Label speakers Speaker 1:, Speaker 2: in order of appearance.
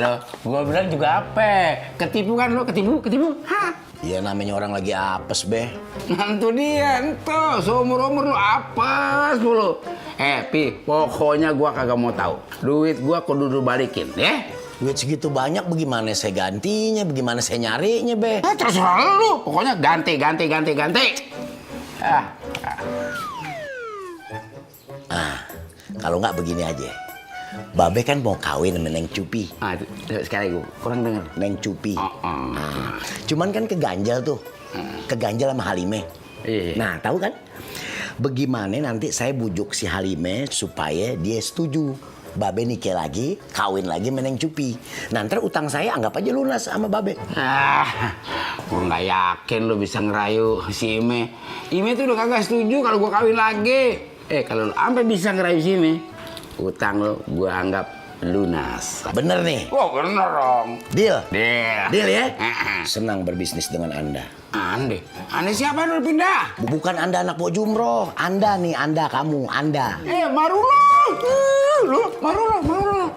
Speaker 1: Halo, gua bilang juga apa? Ketipu kan lo, ketipu? Hah?
Speaker 2: Ya namanya orang lagi apes, Be.
Speaker 1: Nantu dia, ento, seumur-umur lu apes mulu. Pi, pokoknya gua kagak mau tahu. Duit gua kudu balikin, ya?
Speaker 2: Duit segitu banyak bagaimana saya gantinya, bagaimana saya nyarinya, Be?
Speaker 1: Terserah lu, pokoknya ganti.
Speaker 2: Kalau nggak begini aja. Babe kan mau kawin sama Neng Cupi.
Speaker 1: Sekali gua kurang denger.
Speaker 2: Neng Cupi. Cuman kan keganjal tuh. Keganjal sama Halime.
Speaker 1: Iya.
Speaker 2: Nah, tahu kan? Bagaimana nanti saya bujuk si Halime supaya dia setuju. Babe nikah lagi, kawin lagi sama Neng Cupi. Nah, ntar utang saya anggap aja lunas sama Babe.
Speaker 1: Gua nggak yakin lu bisa ngerayu si Ime. Ime tuh udah kagak setuju kalau gua kawin lagi. Kalau lu sampai bisa ngerayu si Ime, utang lu gua anggap lunas.
Speaker 2: Bener nih?
Speaker 1: Wah, bener dong.
Speaker 2: Deal?
Speaker 1: Deal.
Speaker 2: Deal ya? Senang berbisnis dengan Anda.
Speaker 1: Anda siapa yang udah pindah?
Speaker 2: Bukan Anda anak Pok Jumroh. Anda nih, Anda, kamu, Anda.
Speaker 1: Marullah. Lu, Marullah.